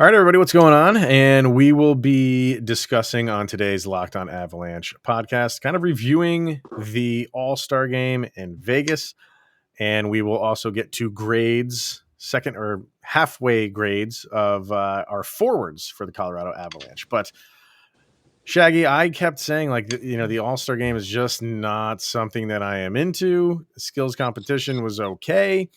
All right, everybody, what's going on? And we will be discussing on today's Locked On Avalanche podcast, kind of reviewing the All-Star game in Vegas. And we will also get to grades, second or halfway grades of our forwards for the Colorado Avalanche. But Shaggy, I kept saying, the All-Star game is just not something that I am into. Skills competition was okay.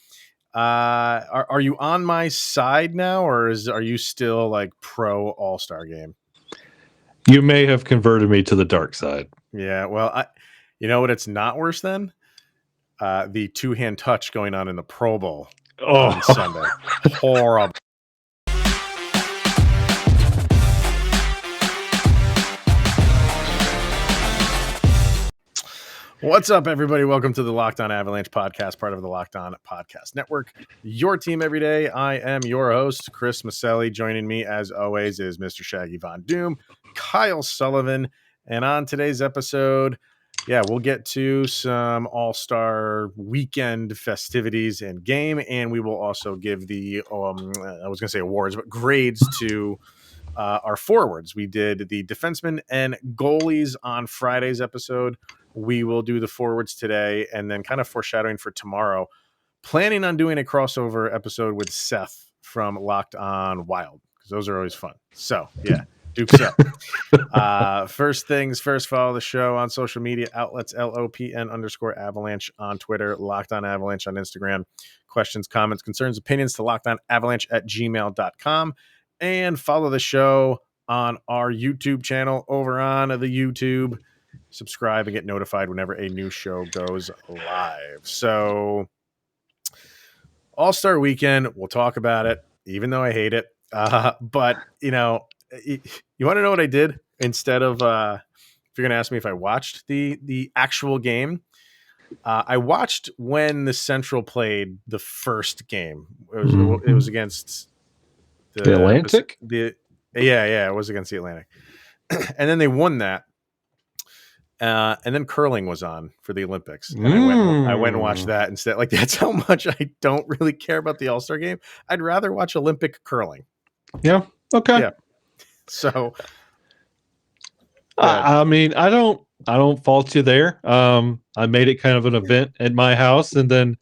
Are you on my side now, or are you still like pro All-Star game? You may have converted me to the dark side. Yeah, well, you know what? It's not worse than the two-hand touch going on in the Pro Bowl on Sunday. Horrible. What's up, everybody? Welcome to the Locked On Avalanche podcast, part of the Locked On Podcast Network. Your team every day. I am your host, Chris Maselli. Joining me, as always, is Mr. Shaggy Von Doom, Kyle Sullivan. And on today's episode, we'll get to some All-Star weekend festivities and game, and we will also give the, I was going to say awards, but grades to our forwards. We did the defensemen and goalies on Friday's episode. We will do the forwards today, and then kind of foreshadowing for tomorrow, planning on doing a crossover episode with Seth from Locked On Wild, because those are always fun. So, yeah, Duke's up. First things first, follow the show on social media outlets, LOPN_Avalanche on Twitter, Locked On Avalanche on Instagram. Questions, comments, concerns, opinions to lockedonavalanche@gmail.com. And follow the show on our YouTube channel over on the YouTube. Subscribe and get notified whenever a new show goes live. So, All-Star Weekend, we'll talk about it, even though I hate it. But, you want to know what I did instead of, if you're going to ask me if I watched the actual game, I watched when the Central played the first game. It was against the Atlantic? It was against the Atlantic. And then they won that. And then curling was on for the Olympics. And I went and watched that instead. Like, that's how much I don't really care about the All-Star game. I'd rather watch Olympic curling. Yeah. Okay. Yeah. So, I mean, I don't fault you there. I made it kind of an event at my house, and then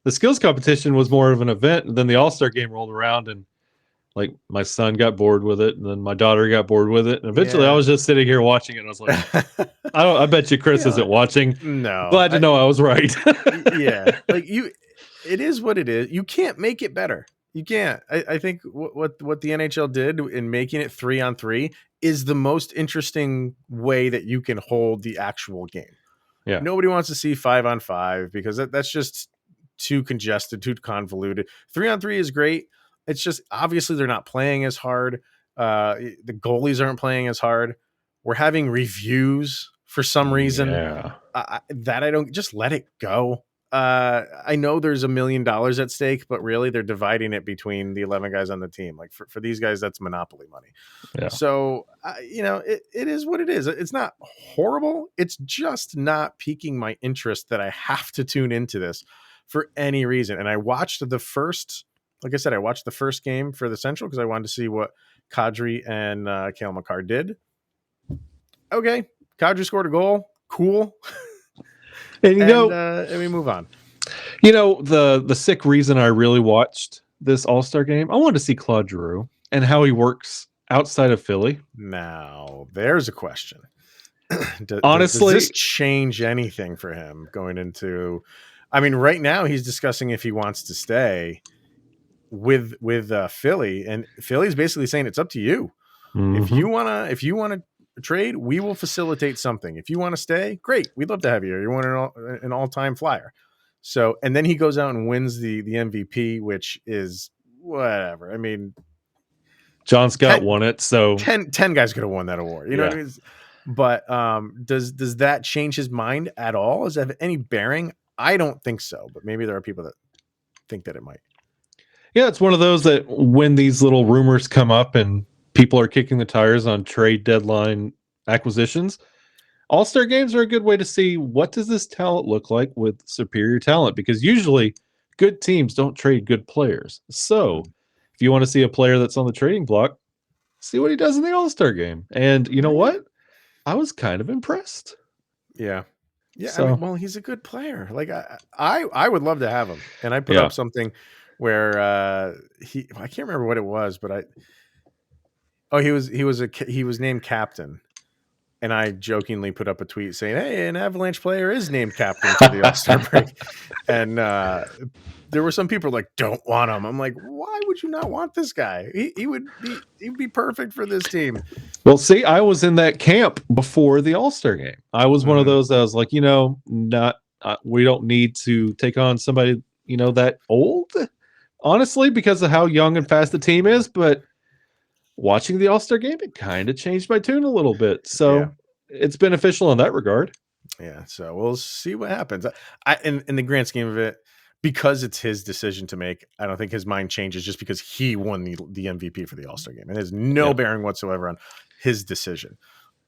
the skills competition was more of an event, and then the All-Star game rolled around, and like my son got bored with it, and then my daughter got bored with it, and eventually I was just sitting here watching it. And I was like, I bet you Chris isn't watching. No, glad to know I was right. Yeah, like it is what it is. You can't make it better. You can't. I think what the NHL did in making it 3-on-3 is the most interesting way that you can hold the actual game. Yeah, nobody wants to see 5-on-5 because that's just too congested, too convoluted. 3-on-3 is great. It's just obviously they're not playing as hard. The goalies aren't playing as hard. We're having reviews for some reason. Yeah. That I don't just let it go. I know there's $1 million at stake, but really they're dividing it between the 11 guys on the team. Like for these guys, that's monopoly money. Yeah. So, it is what it is. It's not horrible. It's just not piquing my interest that I have to tune into this for any reason. And I watched the first game for the Central because I wanted to see what Kadri and Cale Makar did. Okay, Kadri scored a goal. Cool. And and we move on. The sick reason I really watched this All-Star game, I wanted to see Claude Giroux and how he works outside of Philly. Now, there's a question. Honestly, does this change anything for him going into? I mean, right now he's discussing if he wants to stay with Philly, and Philly's basically saying it's up to you. Mm-hmm. If you wanna trade, we will facilitate something. If you want to stay, great, we'd love to have you. You want an all-time flyer. So, and then he goes out and wins the MVP, which is whatever. I mean, John Scott won it, so 10 guys could have won that award. You know what I mean? But does that change his mind at all? Does that have any bearing? I don't think so, but maybe there are people that think that it might. Yeah, it's one of those that when these little rumors come up and people are kicking the tires on trade deadline acquisitions, All-Star games are a good way to see what does this talent look like with superior talent, because usually good teams don't trade good players. So if if you want to see a player that's on the trading block, see what he does in the All-Star game. And you know what? I was kind of impressed. Yeah. Yeah, So, I mean, well, he's a good player. Like I would love to have him. And I put Yeah. up something where I can't remember what it was, but he was named captain. And I jokingly put up a tweet saying, "Hey, an Avalanche player is named captain for the All-Star break." And there were some people like, "Don't want him." I'm like, "Why would you not want this guy? He'd be perfect for this team." Well, see, I was in that camp before the All-Star game. I was one of those that was like, not we don't need to take on somebody, that old, honestly, because of how young and fast the team is. But watching the All-Star game, it kind of changed my tune a little bit. So it's beneficial in that regard. Yeah, so we'll see what happens. In the grand scheme of it, because it's his decision to make, I don't think his mind changes just because he won the MVP for the All-Star game. It has no bearing whatsoever on his decision.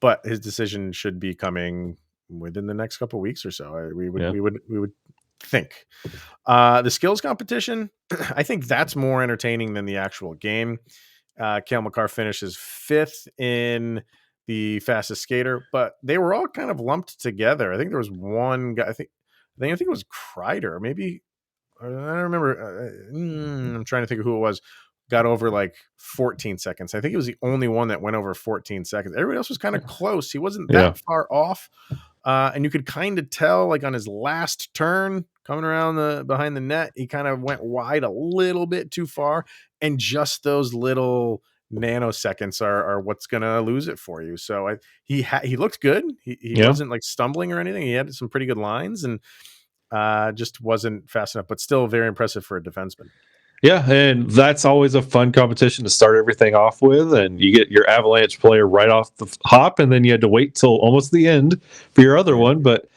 But his decision should be coming within the next couple of weeks or so. We would think. The skills competition, I think that's more entertaining than the actual game. Cale Makar finishes 5th in the fastest skater, but they were all kind of lumped together. I think there was one guy. I think it was Kreider. Maybe I don't remember. I'm trying to think of who it was. Got over like 14 seconds. I think he was the only one that went over 14 seconds. Everybody else was kind of close. He wasn't that far off. And you could kind of tell, like on his last turn coming around behind the net, he kind of went wide a little bit too far. And just those little nanoseconds are what's going to lose it for you. So he looked good. He wasn't like stumbling or anything. He had some pretty good lines and just wasn't fast enough, but still very impressive for a defenseman. Yeah, and that's always a fun competition to start everything off with. And you get your Avalanche player right off the hop, and then you had to wait till almost the end for your other one. But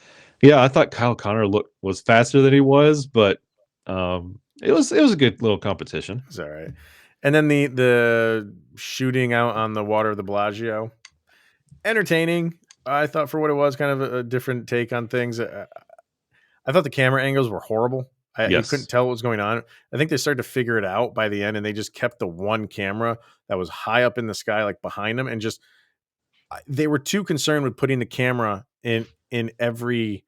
yeah, I thought Kyle Connor was faster than he was, but it was a good little competition. It's all right. And then the shooting out on the water of the Bellagio, entertaining. I thought for what it was, kind of a different take on things. I thought the camera angles were horrible. You couldn't tell what was going on. I think they started to figure it out by the end, and they just kept the one camera that was high up in the sky, like behind them, and just they were too concerned with putting the camera in every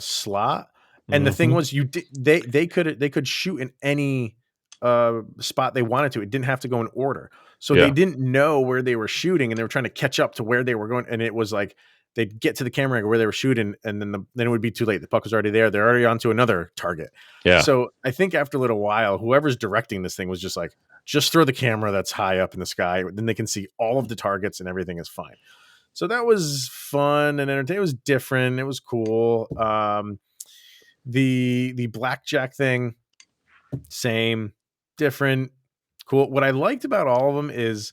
slot. And the thing was, they could shoot in any spot they wanted to. It didn't have to go in order. So they didn't know where they were shooting, and they were trying to catch up to where they were going. And it was like they'd get to the camera where they were shooting, and then it would be too late. The puck was already there. They're already onto another target. Yeah. So I think after a little while, whoever's directing this thing was just like, just throw the camera that's high up in the sky. Then they can see all of the targets, and everything is fine. So that was fun and entertaining. It was different. It was cool. The blackjack thing, same, different, cool. What I liked about all of them is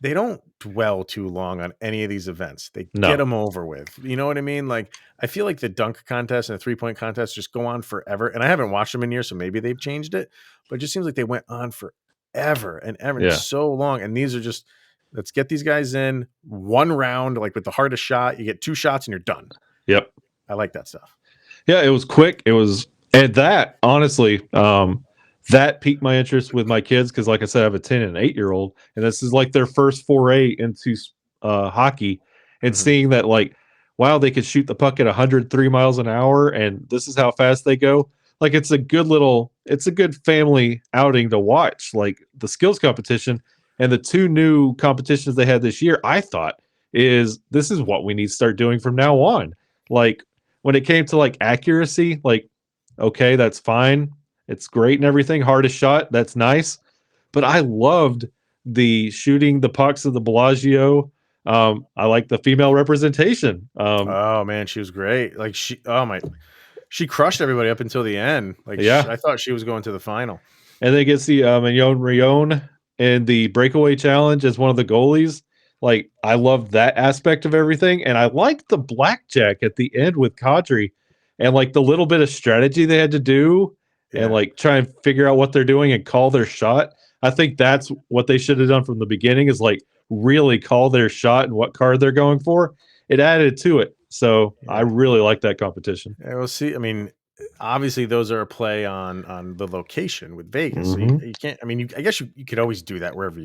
they don't dwell too long on any of these events. They get them over with. You know what I mean? Like, I feel like the dunk contest and the 3-point contest just go on forever. And I haven't watched them in years, so maybe they've changed it. But it just seems like they went on forever and ever, so long. And these are just, let's get these guys in one round, like with the hardest shot. You get 2 shots and you're done. Yep. I like that stuff. Yeah, it was quick. And that, honestly, that piqued my interest with my kids because, like I said, I have a 10 and an 8-year-old, and this is like their first foray into hockey. And seeing that, like, wow, they could shoot the puck at 103 miles an hour, and this is how fast they go. Like, it's a good family outing to watch. Like, the skills competition and the 2 new competitions they had this year, I thought this is what we need to start doing from now on. Like, when it came to like accuracy, like, okay, that's fine. It's great and everything. Hardest shot, that's nice. But I loved the shooting the pucks of the Bellagio. I like the female representation. Oh man, she was great. Like she crushed everybody up until the end. Like, I thought she was going to the final. And then gets the Mignon Rion in the breakaway challenge as one of the goalies. Like, I loved that aspect of everything. And I liked the blackjack at the end with Kadri and like the little bit of strategy they had to do and like try and figure out what they're doing and call their shot. I think that's what they should have done from the beginning, is like really call their shot and what card they're going for. It added to it. So I really like that competition. Yeah, we'll see. I mean, obviously those are a play on the location with Vegas. So Mhm. you can't. I mean, I guess you could always do that wherever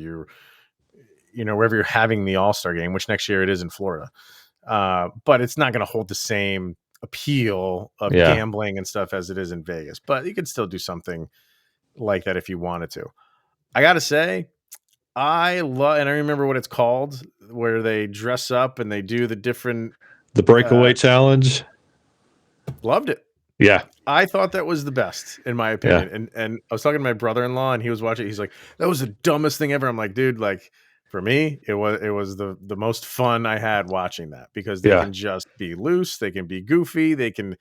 wherever you're having the All-Star game, which next year it is in Florida. But it's not going to hold the same appeal of Yeah. gambling and stuff as it is in Vegas. But you could still do something like that if you wanted to. I got to say, I love, and I remember what it's called, where they dress up and they do the different. The breakaway challenge. Loved it. Yeah. I thought that was the best, in my Yeah. opinion. And I was talking to my brother-in-law, and he was watching. He's like, "That was the dumbest thing ever." I'm like, "Dude, like for me, it was the most fun I had watching that because they Yeah. can just be loose, they can be goofy, they can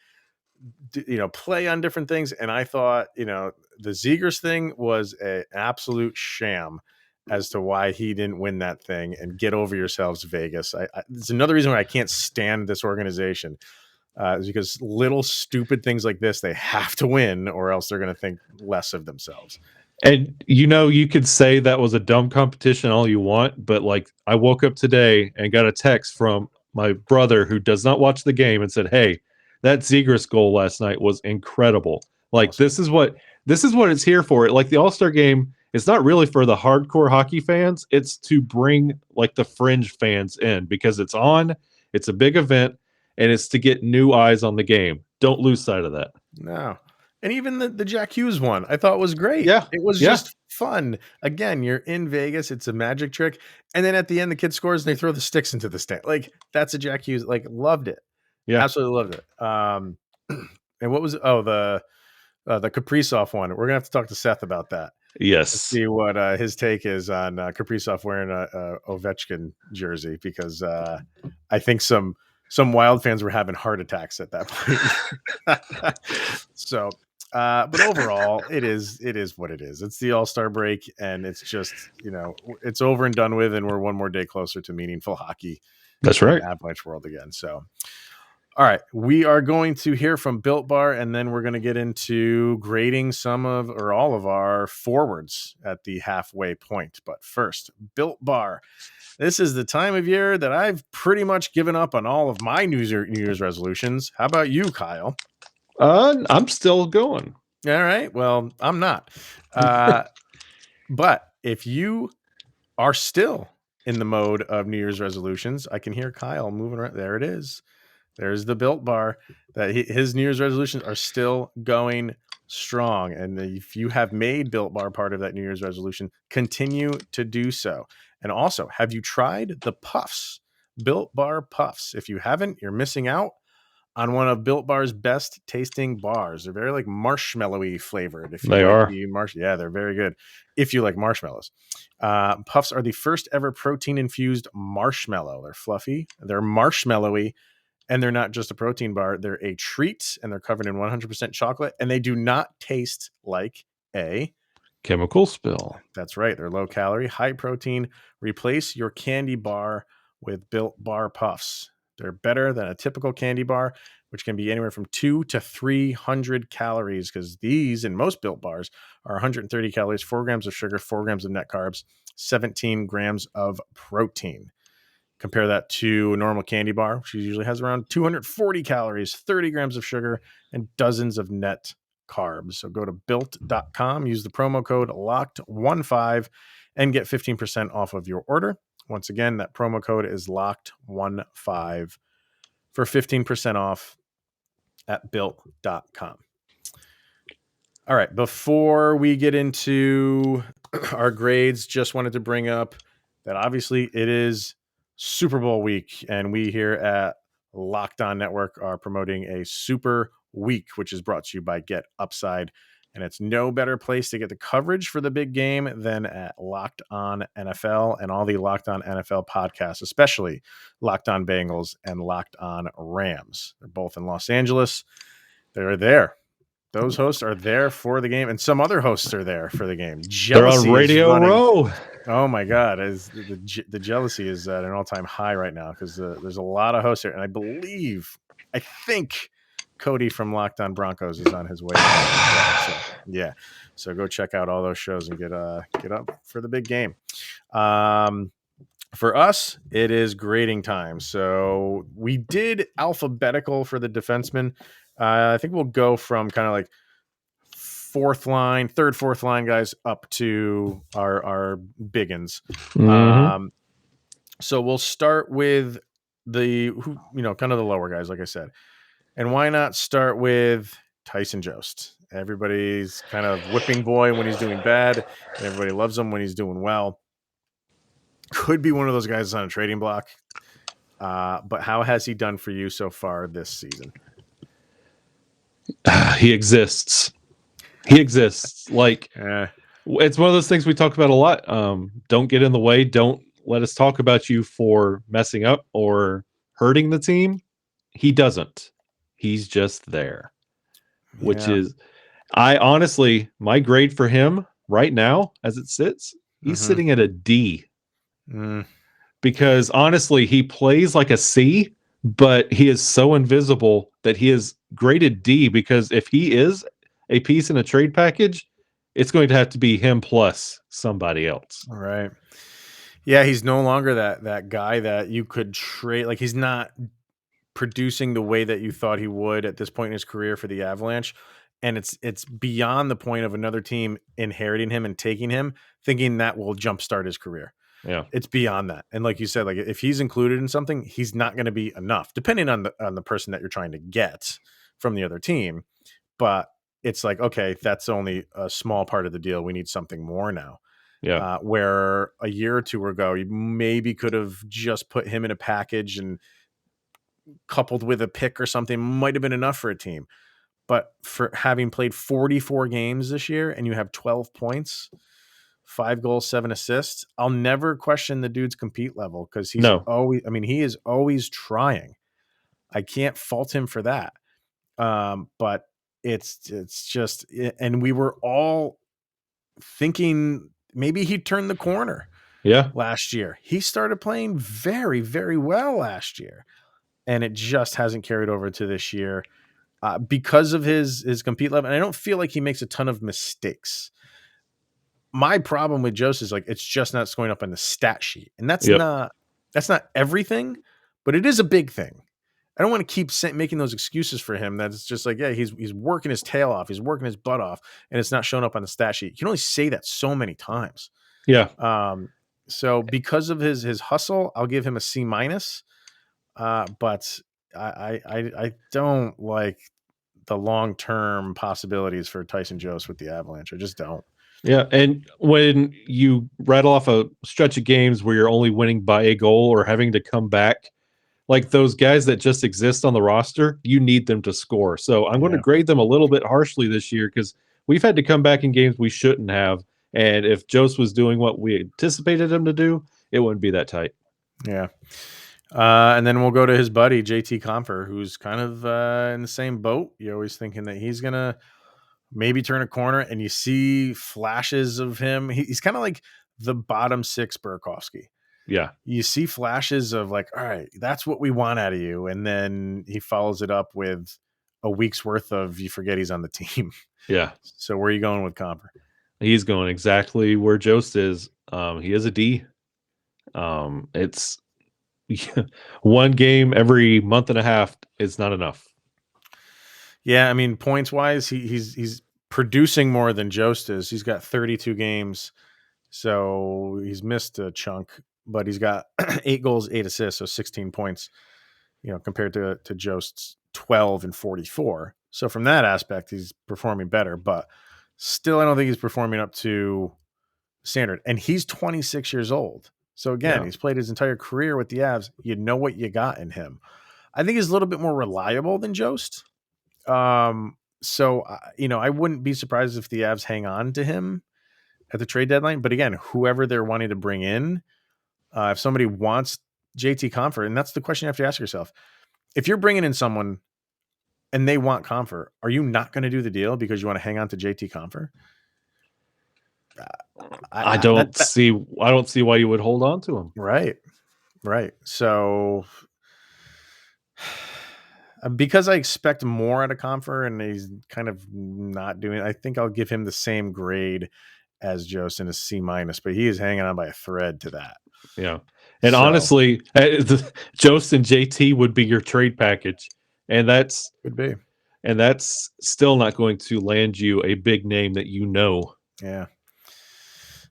play on different things." And I thought the Zegers thing was an absolute sham as to why he didn't win that thing. And get over yourselves, Vegas. It's another reason why I can't stand this organization. Is because little stupid things like this they have to win, or else they're going to think less of themselves. And you could say that was a dumb competition all you want, but like I woke up today and got a text from my brother who does not watch the game and said, "Hey, that Zegers goal last night was incredible." Like Awesome. this is what it's here for. Like the All-Star game, it's not really for the hardcore hockey fans. It's to bring like the fringe fans in because it's on, it's a big event, and it's to get new eyes on the game. Don't lose sight of that. No. And even the Jack Hughes one I thought was great. Yeah. It was Yeah. just fun. Again, you're in Vegas, it's a magic trick. And then at the end, the kid scores and they throw the sticks into the stand. Like that's a Jack Hughes, like loved it. Yeah. Absolutely loved it. And what was the Kaprizov one? We're gonna have to talk to Seth about that. Let's Yes. see what his take is on Kaprizov wearing a Ovechkin jersey, because I think some Wild fans were having heart attacks at that point. So, but overall, it is what it is. It's the All-Star break, and it's just it's over and done with, and we're one more day closer to meaningful hockey That's in right. Avalanche world again. So. All right, we are going to hear from Built Bar, and then we're going to get into grading some of or all of our forwards at the halfway point. But first, Built Bar. This is the time of year that I've pretty much given up on all of my New Year's resolutions. How about you, Kyle? I'm still going. All right, well, I'm not. But if you are still in the mode of New Year's resolutions, I can hear Kyle moving around. There it is. There's the Built Bar. That his New Year's resolutions are still going strong. And if you have made Built Bar part of that New Year's resolution, continue to do so. And also, have you tried the Puffs? Built Bar Puffs. If you haven't, you're missing out on one of Built Bar's best tasting bars. They're very like marshmallowy flavored. If you They like are. the yeah, they're very good. If you like marshmallows, Puffs are the first ever protein infused marshmallow. They're fluffy, they're marshmallowy, and they're not just a protein bar. They're a treat, and they're covered in 100% chocolate, and they do not taste like a Chemical spill. That's right. They're low calorie, high protein. Replace your candy bar with Built Bar Puffs. They're better than a typical candy bar, which can be anywhere from 2 to 300 calories, because these in most Built Bars are 130 calories, 4 grams of sugar, 4 grams of net carbs, 17 grams of protein. Compare that to a normal candy bar, which usually has around 240 calories, 30 grams of sugar, and dozens of net carbs. So go to built.com, use the promo code LOCKED15, and get 15% off of your order. Once again, that promo code is LOCKED15 for 15% off at built.com. All right, before we get into our grades, just wanted to bring up that obviously it is Super Bowl week, and we here at Locked On Network are promoting a Super Week, which is brought to you by Get Upside. And it's no better place to get the coverage for the big game than at Locked On NFL and all the Locked On NFL podcasts, especially Locked On Bengals and Locked On Rams. They're both in Los Angeles. They're there. Those hosts are there for the game, and some other hosts are there for the game. They're on Jealousy is Radio running. Row. Oh my God! The jealousy is at an all-time high right now, because there's a lot of hosts here, and I think Cody from Locked On Broncos is on his way. So, yeah, so go check out all those shows and get up for the big game. For us, it is grading time. So we did alphabetical for the defensemen. I think we'll go from kind of like third, fourth line guys up to our biggins. Mm-hmm. So we'll start with kind of the lower guys, like I said. And why not start with Tyson Jost? Everybody's kind of whipping boy when he's doing bad, and everybody loves him when he's doing well. Could be one of those guys on a trading block. But how has he done for you so far this season? He exists. He exists. Like, it's one of those things we talk about a lot. Don't get in the way. Don't let us talk about you for messing up or hurting the team. He doesn't. He's just there. Which is, I honestly, my grade for him right now, as it sits, he's sitting at a D. Because honestly, he plays like a C, but he is so invisible that he is graded D, because if he is a piece in a trade package, it's going to have to be him plus somebody else. All right. Yeah, he's no longer that guy that you could trade. Like, he's not producing the way that you thought he would at this point in his career for the Avalanche. And it's beyond the point of another team inheriting him and taking him, thinking that will jumpstart his career. Yeah. It's beyond that. And like you said, like, if he's included in something, he's not going to be enough, depending on the person that you're trying to get from the other team. But it's like, okay, that's only a small part of the deal. We need something more now. Yeah. Where a year or two ago, you maybe could have just put him in a package and coupled with a pick or something might have been enough for a team. But for having played 44 games this year and you have 12 points, 5 goals, 7 assists, I'll never question the dude's compete level, because he is always trying. I can't fault him for that. But it's just, and we were all thinking maybe he'd turn the corner. Yeah. Last year, he started playing very, very well last year, and it just hasn't carried over to this year because of his compete level. And I don't feel like he makes a ton of mistakes. My problem with Jost is, like, it's just not going up on the stat sheet, and that's not everything, but it is a big thing. I don't want to keep making those excuses for him. That's just like, yeah, he's working his tail off, he's working his butt off, and it's not showing up on the stat sheet. You can only say that so many times. Yeah. So because of his hustle, I'll give him a C minus. But I don't like the long-term possibilities for Tyson Jost with the Avalanche. I just don't. Yeah, and when you rattle off a stretch of games where you're only winning by a goal or having to come back, like those guys that just exist on the roster, you need them to score. So I'm going to grade them a little bit harshly this year, because we've had to come back in games we shouldn't have. And if Jost was doing what we anticipated him to do, it wouldn't be that tight. Yeah. And then we'll go to his buddy, JT Compher, who's kind of in the same boat. You're always thinking that he's going to maybe turn a corner, and you see flashes of him. He's kind of like the bottom six Burkowski. Yeah. You see flashes of, like, all right, that's what we want out of you. And then he follows it up with a week's worth of, you forget he's on the team. Yeah. So where are you going with Compher? He's going exactly where Jost is. He is a D. It's one game every month and a half is not enough. Yeah, I mean, points wise, he's producing more than Jost is. He's got 32 games, so he's missed a chunk, but he's got 8 goals, 8 assists, so 16 points. Compared to Jost's 12 and 44. So from that aspect, he's performing better, but still, I don't think he's performing up to standard. And he's 26 years old. So again, he's played his entire career with the Avs. You know what you got in him. I think he's a little bit more reliable than Jost. So I wouldn't be surprised if the Avs hang on to him at the trade deadline. But again, whoever they're wanting to bring in, if somebody wants JT Compher, and that's the question you have to ask yourself. If you're bringing in someone and they want Compher, are you not going to do the deal because you want to hang on to JT Compher? I don't see why you would hold on to him. Right. So because I expect more out of Compher and he's kind of not doing it, I think I'll give him the same grade as Jost in a C minus, but he is hanging on by a thread to that. Yeah. And honestly, Jost and JT would be your trade package. And that's could be. and that's still not going to land you a big name that you know. Yeah.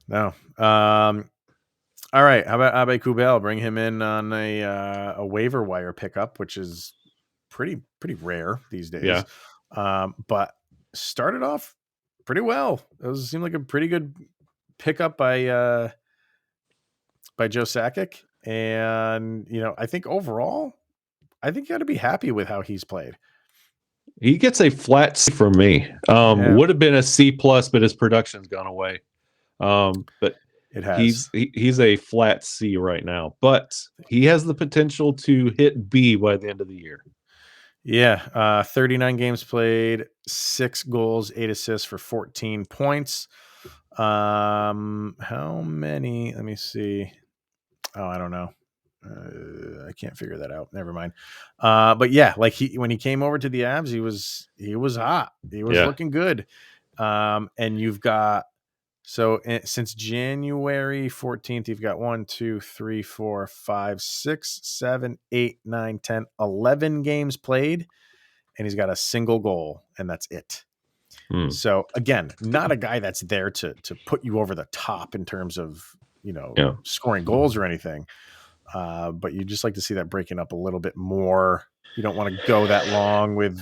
No. All right. How about Abe Coobell? Bring him in on a waiver wire pickup, which is pretty rare these days. But started off pretty well. It seemed like a pretty good pickup by Joe Sakic. And, I think overall, I think you got to be happy with how he's played. He gets a flat C from me. Would have been a C plus, but his production's gone away. But it has. He's a flat C right now, but he has the potential to hit B by the end of the year. Yeah, 39 games played, 6 goals, 8 assists for 14 points. How many? Let me see. Oh, I don't know. I can't figure that out. Never mind. But yeah, like when he came over to the Avs, he was hot. He was looking good. And you've got since January 14th, you've got 1, 2, 3, 4, 5, 6, 7, 8, 9, 10, 11 games played, and he's got a single goal, and that's it. So again, not a guy that's there to put you over the top in terms of scoring goals or anything. But you just like to see that breaking up a little bit more. You don't want to go that long with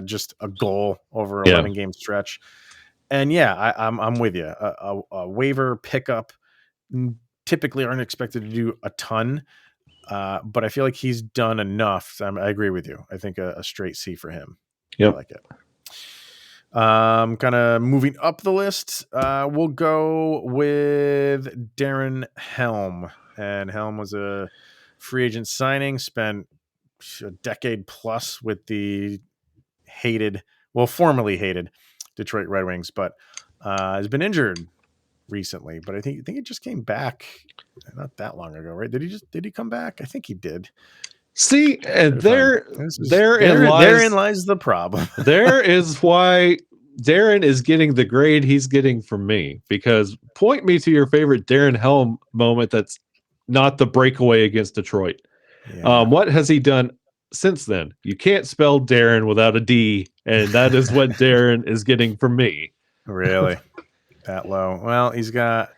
just a goal over 11 game stretch. And yeah, I'm with you. A waiver pickup typically aren't expected to do a ton, but I feel like he's done enough. I agree with you. I think a straight C for him. Yep. I like it. Kind of moving up the list, we'll go with Darren Helm. And Helm was a free agent signing, spent a decade plus with the formerly hated Detroit Red Wings, but has been injured recently. But I think he just came back not that long ago, right? Did he come back? I think he did. See, and therein lies the problem. There is why Darren is getting the grade he's getting from me, because point me to your favorite Darren Helm moment that's not the breakaway against Detroit. Yeah. What has he done since then? You can't spell Darren without a D, and that is what Darren is getting from me. Really? That low? Well, he's got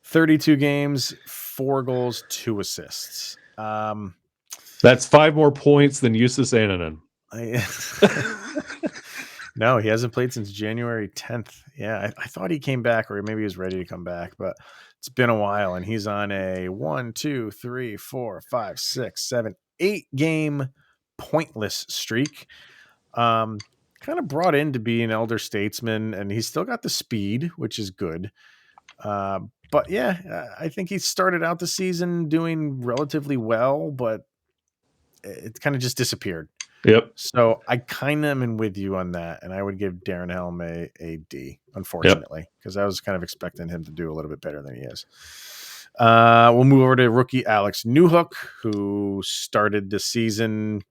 32 games, 4 goals, 2 assists. That's 5 more points than Justus Annunen. No, he hasn't played since January 10th. Yeah, I thought he came back, or maybe he was ready to come back, but it's been a while, and he's on a 1, 2, 3, 4, 5, 6, 7, 8 game pointless streak. Kind of brought in to be an elder statesman, and he's still got the speed, which is good. But yeah, I think he started out the season doing relatively well, but it kind of just disappeared. Yep. So I kind of am with you on that, and I would give Darren Helm a D, unfortunately, because I was kind of expecting him to do a little bit better than he is. We'll move over to rookie Alex Newhook, who started the season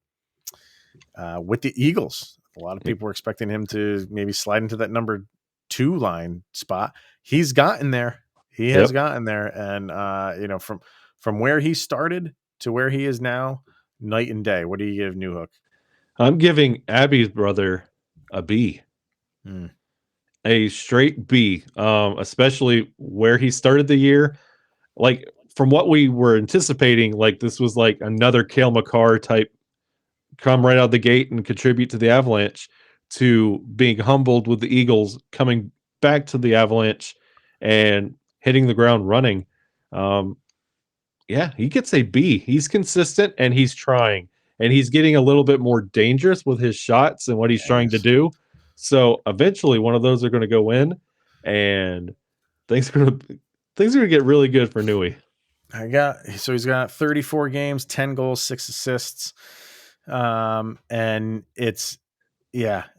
with the Eagles. A lot of people were expecting him to maybe slide into that number 2 line spot. He's gotten there. He has gotten there, and from where he started to where he is now, night and day. What do you give Newhook? I'm giving Abby's brother a B. A straight B, especially where he started the year. Like, from what we were anticipating, like this was like another Cale Makar type come right out the gate and contribute to the Avalanche, to being humbled with the Eagles, coming back to the Avalanche and hitting the ground running. Yeah, he gets a B. He's consistent and he's trying, and he's getting a little bit more dangerous with his shots and what he's trying to do. So eventually one of those are going to go in, and things are going to get really good for Newey. He's got 34 games, 10 goals, 6 assists. And it's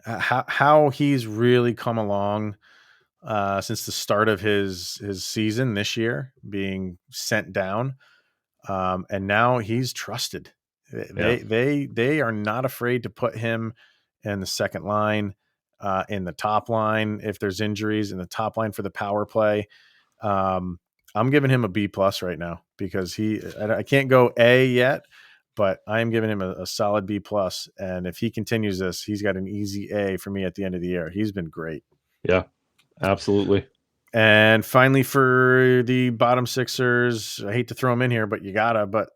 how he's really come along since the start of his season this year, being sent down. And now he's trusted. They are not afraid to put him in the second line, in the top line if there's injuries, in the top line for the power play. I'm giving him a B plus right now, because I can't go A yet, but I am giving him a solid B plus. And if he continues this, he's got an easy A for me at the end of the year. He's been great. Yeah, absolutely. And finally, for the bottom sixers, I hate to throw him in here, but you gotta. But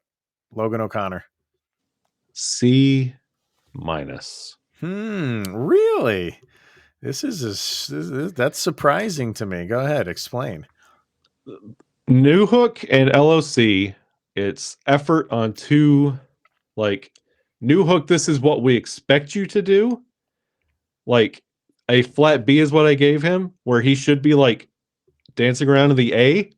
Logan O'Connor. C-. Really? That's surprising to me. Go ahead, explain. New Hook and LOC, it's effort on two, like, New Hook, this is what we expect you to do. Like, a flat B is what I gave him, where he should be, like, dancing around in the A.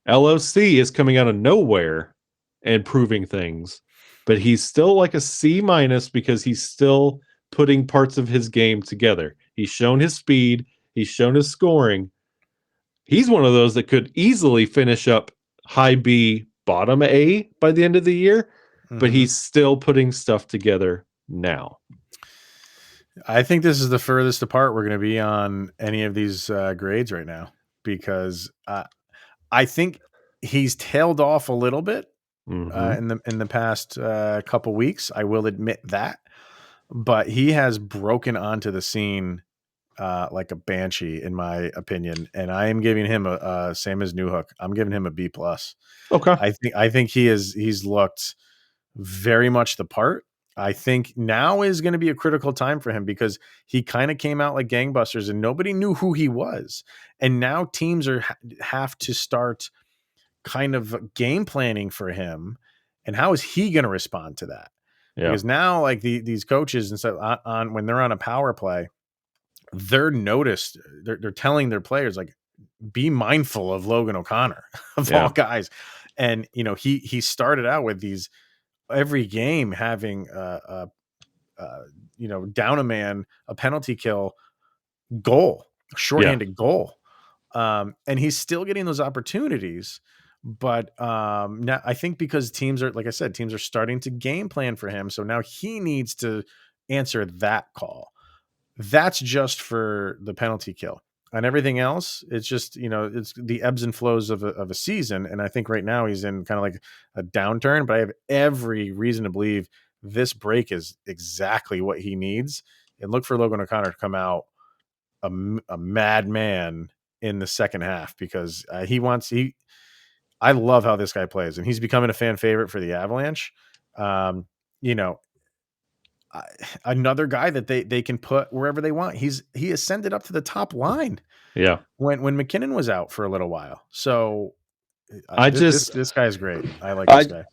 LOC is coming out of nowhere and proving things, but he's still like a C- because he's still putting parts of his game together. He's shown his speed, he's shown his scoring. He's one of those that could easily finish up high B, bottom A by the end of the year, but he's still putting stuff together now. I think this is the furthest apart we're going to be on any of these grades right now, because I think he's tailed off a little bit in the past couple weeks. I will admit that, but he has broken onto the scene like a banshee, in my opinion. And I am giving him a same as New Hook. I'm giving him a B plus. Okay. I think he's looked very much the part. I think now is going to be a critical time for him, because he kind of came out like gangbusters and nobody knew who he was. And now teams have to start kind of game planning for him. And how is he going to respond to that? Yeah. Because now, like these coaches and stuff on when they're on a power play, they're telling their players, like, be mindful of Logan O'Connor of all guys. And, he started out with these, every game having down a man, a penalty kill goal, shorthanded goal. And he's still getting those opportunities. But now I think because teams are, like I said, teams are starting to game plan for him. So now he needs to answer that call. That's just for the penalty kill. On everything else, it's just, it's the ebbs and flows of a season. And I think right now he's in kind of like a downturn, but I have every reason to believe this break is exactly what he needs. And look for Logan O'Connor to come out a madman in the second half, because I love how this guy plays, and he's becoming a fan favorite for the Avalanche. Another guy that they can put wherever they want. He ascended up to the top line. Yeah. When Mckinnon was out for a little while. So this guy's great. I like this guy.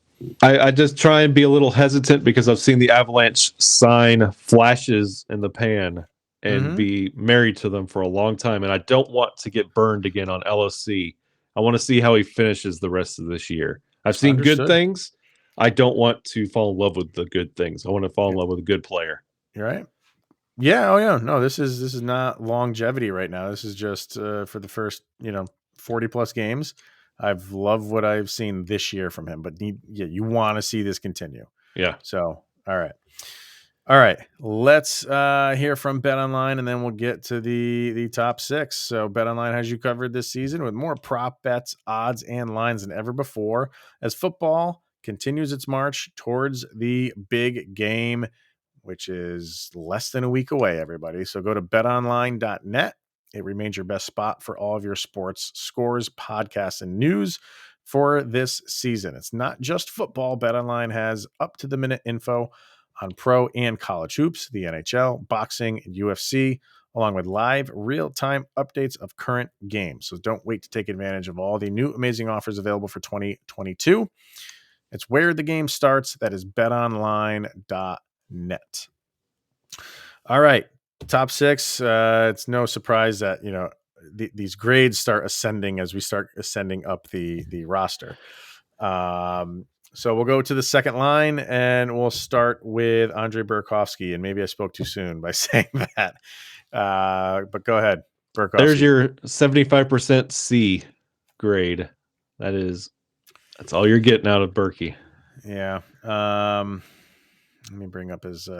I just try and be a little hesitant because I've seen the Avalanche sign flashes in the pan and be married to them for a long time. And I don't want to get burned again on LOC. I want to see how he finishes the rest of this year. I've seen good things. I don't want to fall in love with the good things. I want to fall in love with a good player. You're right. Yeah. Oh yeah. No, this is not longevity right now. This is just for the first, 40 plus games. I've loved what I've seen this year from him, but you want to see this continue. Yeah. So, all right. Let's hear from BetOnline, and then we'll get to the top six. So BetOnline has you covered this season with more prop bets, odds, and lines than ever before, as football continues its march towards the big game, which is less than a week away, everybody. So go to betonline.net. It remains your best spot for all of your sports scores, podcasts, and news for this season. It's not just football. BetOnline has up-to-the-minute info on pro and college hoops, the NHL, boxing, and UFC, along with live, real-time updates of current games. So don't wait to take advantage of all the new amazing offers available for 2022. It's where the game starts. That is betonline.net. All right. Top six. It's no surprise that, these grades start ascending as we start ascending up the roster. So we'll go to the second line, and we'll start with Andre Burkowski. And maybe I spoke too soon by saying that. But go ahead, Burkowski. There's your 75% C grade. That's all you're getting out of Berkey. Yeah. Let me bring up his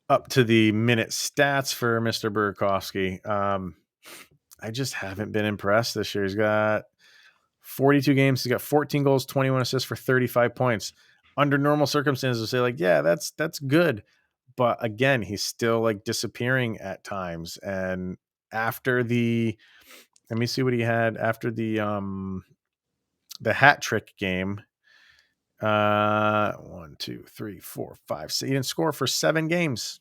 up to the minute stats for Mr. Burkowski. I just haven't been impressed this year. He's got 42 games. He's got 14 goals, 21 assists for 35 points. under normal circumstances will say like, yeah, that's good. But again, he's still like disappearing at times. And after let me see what he had after the hat trick game. 1, 2, 3, 4, 5. So he didn't score for 7 games.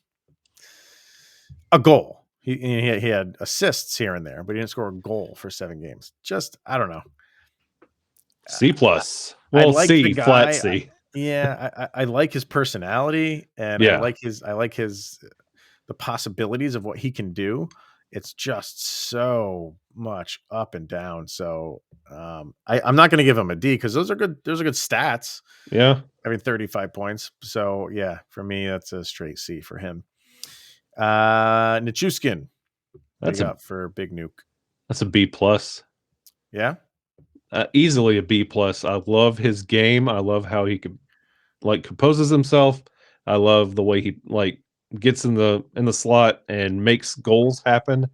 A goal. He had assists here and there, but he didn't score a goal for 7 games. Just, I don't know. C plus. I Well, like the C, flat guy. C. I like his personality, and I Yeah. like the possibilities of what he can do. It's just so much up and down. So I'm not going to give him a D because those are good stats. Yeah. I mean, 35 points. So yeah, for me, that's a straight C for him. Nichushkin. What do you got for Big Nuke? That's a B plus. Yeah. Easily a B plus. I love his game. I love how he could composes himself. I love the way he gets in the slot and makes goals happen.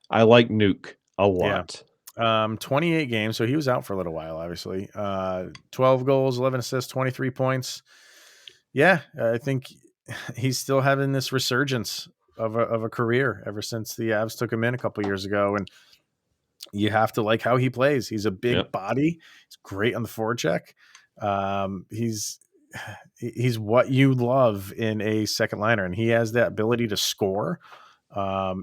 I like Nuke a lot. Yeah. 28 games, so he was out for a little while, obviously. 12 goals, 11 assists, 23 points. Yeah, I think he's still having this resurgence of a career ever since the Avs took him in a couple years ago, and you have to like how he plays. He's a big body. He's great on the forecheck. He's what you love in a second liner, and he has that ability to score.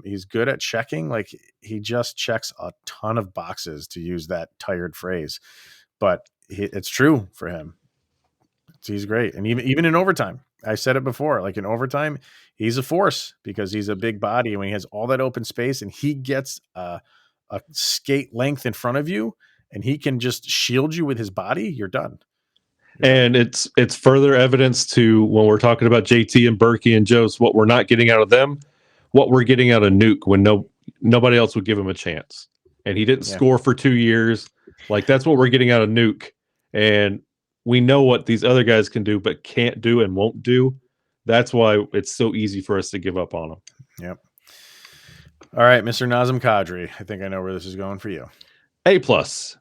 He's good at checking. Like, he just checks a ton of boxes, to use that tired phrase, but it's true for him. He's great. And even in overtime, I said it before, like in overtime, he's a force because he's a big body. When he has all that open space and he gets a skate length in front of you and he can just shield you with his body, you're done. And it's further evidence to when we're talking about JT and Berkey and Jost, what we're not getting out of them, what we're getting out of Nuke when nobody else would give him a chance. And he didn't score for 2 years. Like, that's what we're getting out of Nuke. And we know what these other guys can do, but can't do and won't do. That's why it's so easy for us to give up on them. Yep. All right, Mr. Nazm Kadri. I think I know where this is going for you. A plus.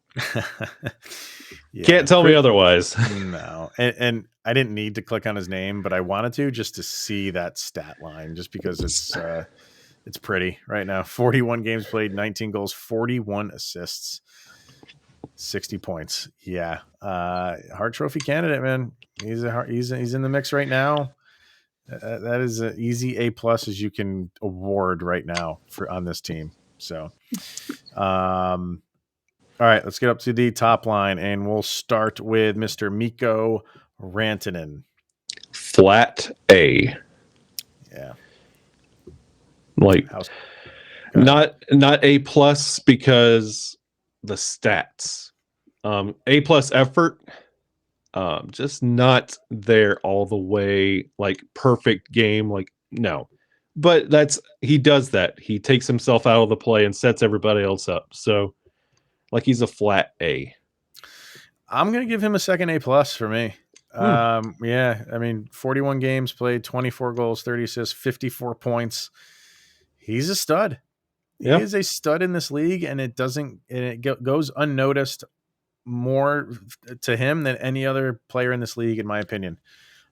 Can't tell me otherwise. No. And I didn't need to click on his name, but I wanted to just to see that stat line, just because it's pretty right now. 41 games played, 19 goals, 41 assists, 60 points. Yeah. Hart Trophy candidate, man. He's in the mix right now. That is an easy A plus as you can award right now on this team. So, all right, let's get up to the top line, and we'll start with Mr. Mikko Rantanen. Flat A. Yeah. Not A plus because the stats. A plus effort. Just not there all the way, like perfect game. Like, no. But he does that. He takes himself out of the play and sets everybody else up. So, he's a flat A. I'm going to give him a second A plus for me. Yeah, I mean, 41 games played, 24 goals, 30 assists, 54 points. He's a stud. He is a stud in this league, and it goes unnoticed more to him than any other player in this league, in my opinion.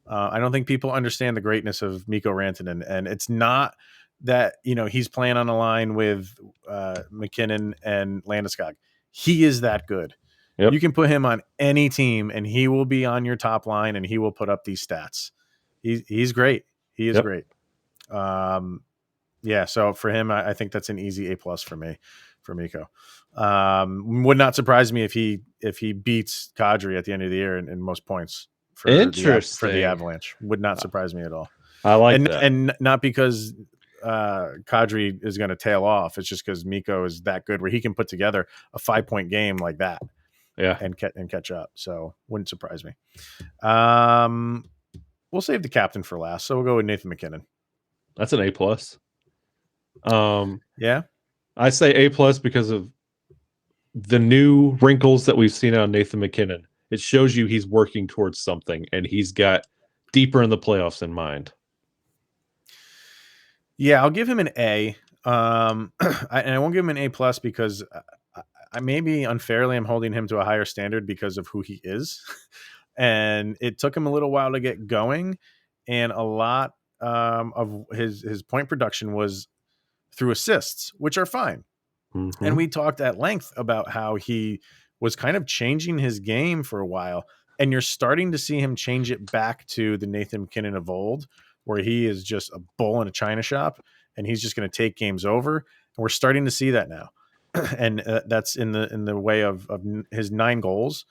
I don't think people understand the greatness of Mikko Rantanen, and it's not that, he's playing on a line with McKinnon and Landeskog. He is that good. Yep. You can put him on any team, and he will be on your top line, and he will put up these stats. He's great. He is great. Yeah. So for him, I think that's an easy A plus for me, for Mikko. Would not surprise me if he beats Kadri at the end of the year in most points for the Avalanche. Would not surprise me at all. I like that. And not because Kadri is going to tail off. It's just because Mikko is that good where he can put together a 5-point game like that. Yeah. And catch up. So wouldn't surprise me. We'll save the captain for last. So we'll go with Nathan McKinnon. That's an A plus. Yeah. I say A plus because of the new wrinkles that we've seen on Nathan McKinnon. It shows you he's working towards something, and he's got deeper in the playoffs in mind. Yeah, I'll give him an A. And I won't give him an A plus because I maybe unfairly I'm holding him to a higher standard because of who he is. and it took him a little while to get going. And a lot of his point production was through assists, which are fine. Mm-hmm. And we talked at length about how he was kind of changing his game for a while. And you're starting to see him change it back to the Nathan McKinnon of old, where he is just a bull in a china shop and he's just going to take games over. And we're starting to see that now. And that's in the way of his 9 goals.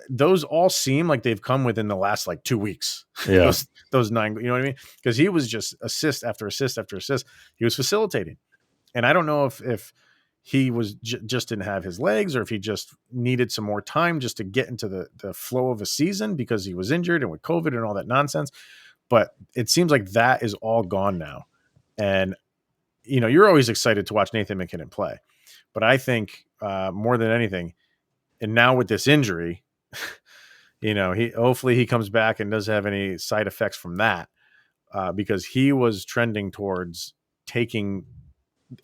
Those all seem like they've come within the last like 2 weeks. Yeah. those 9, you know what I mean? Because he was just assist after assist after assist. He was facilitating. And I don't know if he was just didn't have his legs, or if he just needed some more time just to get into the flow of a season because he was injured and with COVID and all that nonsense. But it seems like that is all gone now. And, you know, you're always excited to watch Nathan McKinnon play. But I think more than anything, and now with this injury, you know, hopefully he comes back and doesn't have any side effects from that, because he was trending towards taking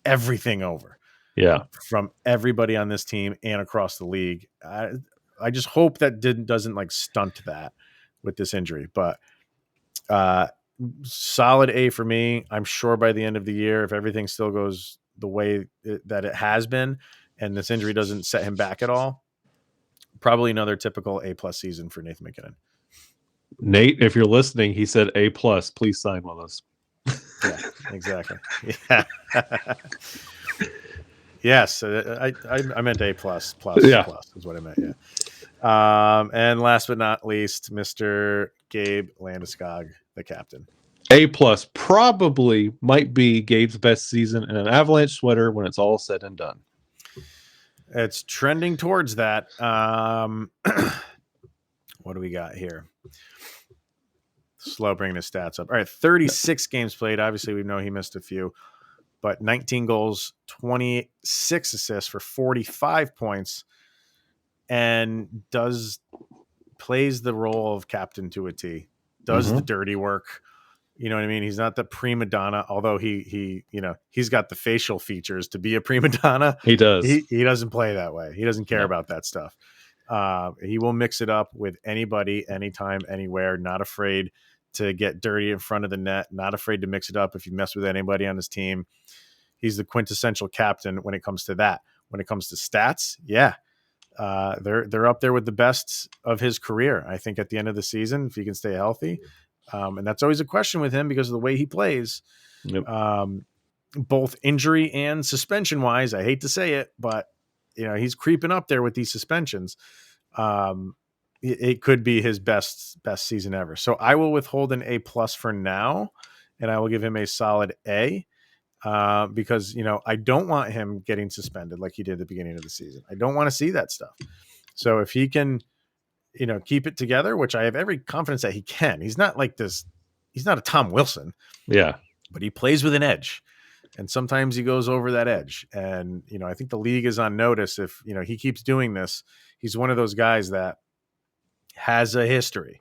everything over. Yeah. From everybody on this team and across the league. I just hope that doesn't like stunt that with this injury. But solid A for me. I'm sure by the end of the year, if everything still goes the way that it has been, and this injury doesn't set him back at all, probably another typical A+ season for Nathan McKinnon. Nate, if you're listening, he said A+. Please sign with us. Yeah, exactly. Yeah. Yes, I meant A++. Yeah. Plus is what I meant. Yeah. And last but not least, Mr. Gabe Landeskog, the captain. A+, probably might be Gabe's best season in an Avalanche sweater when it's all said and done. It's trending towards that. What do we got here? Slow bringing his stats up. All right, 36 games played. Obviously, we know he missed a few, but 19 goals, 26 assists for 45 points, and plays the role of captain to a T. Does the dirty work. You know what I mean? He's not the prima donna, although he you know, he's got the facial features to be a prima donna. He does. He doesn't play that way. He doesn't care about that stuff. He will mix it up with anybody, anytime, anywhere, not afraid to get dirty in front of the net, not afraid to mix it up if you mess with anybody on his team. He's the quintessential captain when it comes to that. When it comes to stats, yeah. They're up there with the best of his career, I think, at the end of the season, if he can stay healthy. And that's always a question with him because of the way he plays. Yep. Both injury and suspension wise. I hate to say it, but you know, he's creeping up there with these suspensions. It could be his best season ever. So I will withhold an A+ for now, and I will give him a solid A, because, you know, I don't want him getting suspended like he did at the beginning of the season. I don't want to see that stuff. So if he can, you know, keep it together, which I have every confidence that he can. He's not like this. He's not a Tom Wilson. Yeah. But he plays with an edge. And sometimes he goes over that edge. And, you know, I think the league is on notice. If, you know, he keeps doing this, he's one of those guys that has a history.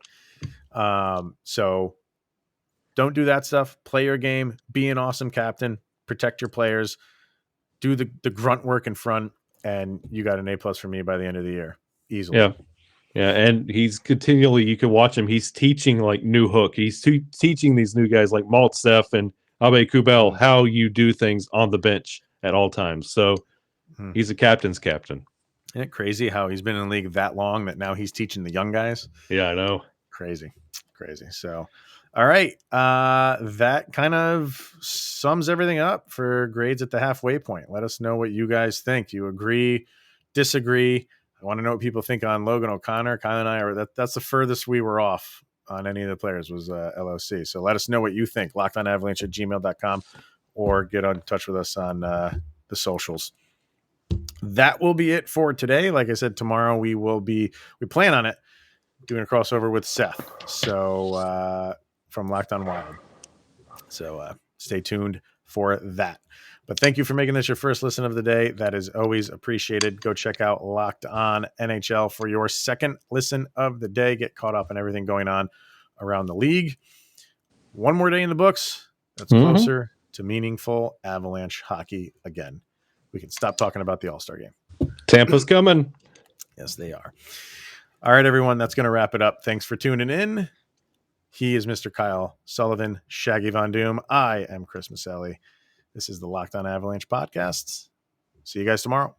So don't do that stuff. Play your game. Be an awesome captain. Protect your players. Do the grunt work in front. And you got an A+ for me by the end of the year. Easily. Yeah. Yeah, and he's continually, you can watch him, he's teaching like new hook. He's teaching these new guys like Maltsev and Abe Coobell how you do things on the bench at all times. So he's a captain's captain. Isn't it crazy how he's been in the league that long that now he's teaching the young guys? Yeah, I know. Crazy. So, all right. That kind of sums everything up for grades at the halfway point. Let us know what you guys think. Do you agree, disagree? I want to know what people think on Logan O'Connor. Kyle and I that's the furthest we were off on any of the players was LOC. So let us know what you think. LockedOnAvalanche@gmail.com, or get in touch with us on the socials. That will be it for today. Like I said, tomorrow we plan on it, doing a crossover with Seth. So from Locked On Wild. So stay tuned for that. But thank you for making this your first listen of the day. That is always appreciated. Go check out Locked On NHL for your second listen of the day. Get caught up on everything going on around the league. One more day in the books. That's closer to meaningful Avalanche hockey again. We can stop talking about the All-Star game. Tampa's coming. Yes, they are. All right, everyone, that's going to wrap it up. Thanks for tuning in. He is Mr. Kyle Sullivan, Shaggy Von Doom. I am Chris Maselli. This is the Locked On Avalanche podcast. See you guys tomorrow.